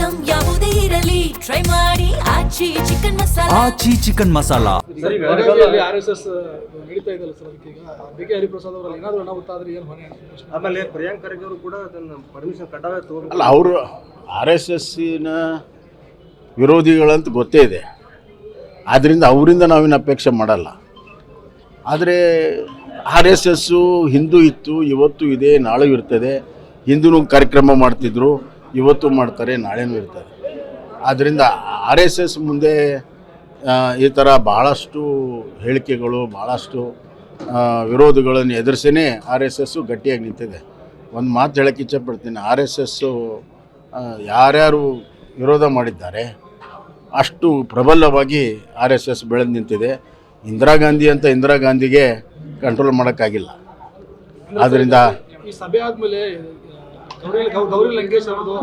Item ಯಾವುದೇ ಇರಲಿ try ಮಾಡಿ ಆಚಿ ಚಿಕನ್ ಮಸಾಲಾ. ಆಚಿ ಚಿಕನ್ ಮಸಾಲಾ. RSS ನಡೀತಾ ಇದಲ್ಲ ಸರ್, ಅದಕ್ಕೆ ಈಗ ಬಿ.ಕೆ. ಹರಿಪ್ರಸಾದ್ ಅವರಲ್ಲಿ ಏನಾದರೂ ಅನಾಹುತ ಆದರೆ ಏನು ಹೊಣೆ? ಆಮೇಲೆ ಪ್ರಿಯಾಂಕ್ ಖರ್ಗೆ ಅವರು ಕೂಡ ಅದನ್ನು ಪರ್ಮಿಷನ್ ಕಡ್ಡಾಯ ತಗೋಬೇಕು. ಅಲ್ಲ, ಅವರು RSSನ ವಿರೋಧಿಗಳಂತ ಗೊತ್ತೇ ಇದೆ, ಆದ್ದರಿಂದ ಅವರಿಂದ ನಾವೇನು ಅಪೇಕ್ಷೆ ಮಾಡಲ್ಲ. ಆದರೆ RSSಸು ಹಿಂದೂ ಇತ್ತು, ಇವತ್ತು ಇದೆ, ನಾಳೆ ಇರ್ತದೆ. ಹಿಂದೂ ಕಾರ್ಯಕ್ರಮ ಮಾಡ್ತಿದ್ರು, ಇವತ್ತು ಮಾಡ್ತಾರೆ, ನಾಳೆನೂ ಇರ್ತಾರೆ. ಆದ್ದರಿಂದ RSS ಮುಂದೆ ಈ ಥರ ಬಹಳಷ್ಟು ಹೇಳಿಕೆಗಳು, ಭಾಳಷ್ಟು ವಿರೋಧಗಳನ್ನು ಎದುರಿಸೇ RSSಸು ಗಟ್ಟಿಯಾಗಿ ನಿಂತಿದೆ. ಒಂದು ಮಾತು ಹೇಳೋಕ್ಕೆ ಇಚ್ಛೆಪಡ್ತೀನಿ, RSSಸು ಯಾರ್ಯಾರು ವಿರೋಧ ಮಾಡಿದ್ದಾರೆ ಅಷ್ಟು ಪ್ರಬಲವಾಗಿ RSS ಬೆಳೆದು ನಿಂತಿದೆ. ಇಂದಿರಾ ಗಾಂಧಿಗೆ ಕಂಟ್ರೋಲ್ ಮಾಡೋಕ್ಕಾಗಿಲ್ಲ. ಆದ್ದರಿಂದ ಈ ಸಭೆ ಆದಮೇಲೆ ಗೌರಿ ಲಂಕೇಶ್ ಅವ್ರದ್ದು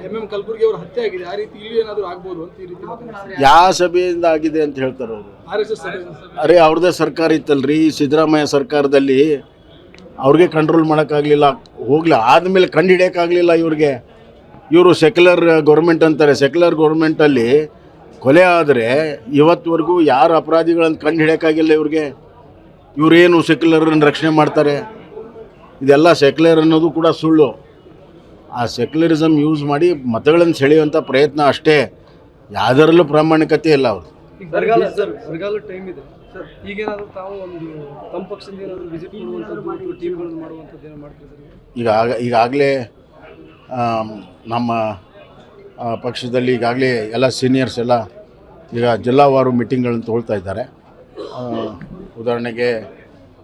MM ಕಲಬುರ್ಗಿ ಅವ್ರ ಹತ್ಯೆ ಆಗಿದೆ, ಆ ರೀತಿ ಇಲ್ಲಿ ಏನಾದರೂ ಆಗ್ಬೋದು ಅಂತ ಈ ರೀತಿ ಯಾವ ಸಭೆಯಿಂದ ಆಗಿದೆ ಅಂತ ಹೇಳ್ತಾರೆ ಅವರು? RSS ಸಭೆ. ಅರೆ, ಅವ್ರದ್ದೇ ಸರ್ಕಾರ ಇತ್ತಲ್ರಿ, ಸಿದ್ದರಾಮಯ್ಯ ಸರ್ಕಾರದಲ್ಲಿ ಅವ್ರಿಗೆ ಕಂಟ್ರೋಲ್ ಮಾಡೋಕ್ಕಾಗಲಿಲ್ಲ, ಹೋಗ್ಲಿ ಆದಮೇಲೆ ಕಂಡು ಹಿಡಿಯೋಕ್ಕಾಗಲಿಲ್ಲ ಇವ್ರಿಗೆ. ಇವರು ಸೆಕ್ಯುಲರ್ ಗೌರ್ಮೆಂಟ್ ಅಂತಾರೆ. ಸೆಕ್ಯುಲರ್ ಗೌರ್ಮೆಂಟಲ್ಲಿ ಕೊಲೆ ಆದರೆ ಇವತ್ತುವರೆಗೂ ಯಾರು ಅಪರಾಧಿಗಳನ್ನು ಕಂಡು ಹಿಡಿಯೋಕ್ಕಾಗಿಲ್ಲ ಇವ್ರಿಗೆ. ಇವರೇನು ಸೆಕ್ಯುಲರನ್ನು ರಕ್ಷಣೆ ಮಾಡ್ತಾರೆ? ಇದೆಲ್ಲ ಸೆಕ್ಯುಲರ್ ಅನ್ನೋದು ಕೂಡ ಸುಳ್ಳು. ಆ ಸೆಕ್ಯುಲರಿಸಮ್ ಯೂಸ್ ಮಾಡಿ ಮತಗಳನ್ನು ಸೆಳೆಯುವಂಥ ಪ್ರಯತ್ನ ಅಷ್ಟೇ, ಯಾವುದರಲ್ಲೂ ಪ್ರಾಮಾಣಿಕತೆ ಇಲ್ಲ ಅವರು. ಬರಗಾಲ ಟೈಮ್ ಇದೆ ಸರ್, ಈಗೇನಾದರೂ ತಾವು ಒಂದು ತಮ್ಮ ಪಕ್ಷದಿಂದ ಏನಾದರೂ ವಿಸಿಟ್ ಮಾಡುವಂಥದ್ದು, ಟೀಮ್ಗಳನ್ನು ಮಾಡುವಂಥದ್ದು ಏನೋ ಮಾಡ್ತಿದ್ದಾರೆ? ಈಗಾಗಲೇ ನಮ್ಮ ಪಕ್ಷದಲ್ಲಿ ಈಗಾಗಲೇ ಎಲ್ಲ ಸೀನಿಯರ್ಸ್ ಎಲ್ಲ ಈಗ ಜಿಲ್ಲಾವಾರು ಮೀಟಿಂಗ್ಗಳನ್ನು ತೊಗೊಳ್ತಾ ಇದ್ದಾರೆ. ಉದಾಹರಣೆಗೆ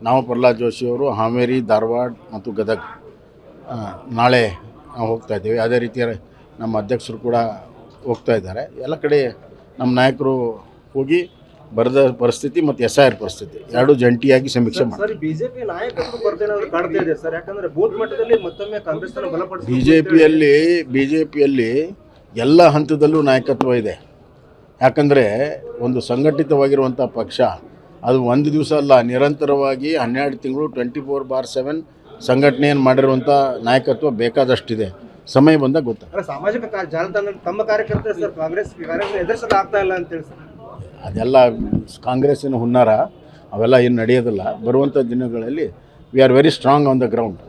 ನಾವು ಪ್ರಹ್ಲಾದ್ ಜೋಶಿಯವರು ಹಾವೇರಿ, ಧಾರವಾಡ ಮತ್ತು ಗದಗ ನಾಳೆ ನಾವು ಹೋಗ್ತಾ ಇದ್ದೀವಿ. ಅದೇ ರೀತಿ ನಮ್ಮ ಅಧ್ಯಕ್ಷರು ಕೂಡ ಹೋಗ್ತಾ ಇದ್ದಾರೆ. ಎಲ್ಲ ಕಡೆ ನಮ್ಮ ನಾಯಕರು ಹೋಗಿ ಬರದ ಪರಿಸ್ಥಿತಿ ಮತ್ತು SIR ಪರಿಸ್ಥಿತಿ ಎರಡೂ ಜಂಟಿಯಾಗಿ ಸಮೀಕ್ಷೆ ಮಾಡ್ತಾರೆ. ಬಿಜೆಪಿ ನಾಯಕತ್ವ ಕೊರತೆ ಕಾಡ್ತಾ ಇದೆ ಸರ್, ಯಾಕಂದ್ರೆ ಬೂತ್ ಮಟ್ಟದಲ್ಲಿ ಮತ್ತೊಮ್ಮೆ ಕಾಂಗ್ರೆಸ್ ಬಲಪಡಿಸಿ ಬಿಜೆಪಿಯಲ್ಲಿ ಎಲ್ಲ ಹಂತದಲ್ಲೂ ನಾಯಕತ್ವ ಇದೆ. ಯಾಕಂದರೆ ಒಂದು ಸಂಘಟಿತವಾಗಿರುವಂಥ ಪಕ್ಷ, ಅದು ಒಂದು ದಿವಸ ಅಲ್ಲ, ನಿರಂತರವಾಗಿ 12 ತಿಂಗಳು 24/7 ಸಂಘಟನೆಯನ್ನು ಮಾಡಿರುವಂಥ ನಾಯಕತ್ವ ಬೇಕಾದಷ್ಟಿದೆ. ಸಮಯ ಬಂದಾಗ ಗೊತ್ತಾಗ. ಸಾಮಾಜಿಕ ಜಾಲತಾಣ ತಮ್ಮ ಕಾರ್ಯಕರ್ತರು ಸರ್ ಕಾಂಗ್ರೆಸ್ ಎದುರಿಸಲು ಆಗ್ತಾ ಇಲ್ಲ ಅಂತೇಳಿ ಸರ್, ಅದೆಲ್ಲ ಕಾಂಗ್ರೆಸ್ಸಿನ ಹುನ್ನಾರ, ಅವೆಲ್ಲ ಏನು ನಡೆಯೋದಿಲ್ಲ. ಬರುವಂಥ ದಿನಗಳಲ್ಲಿ we are very strong on the ground.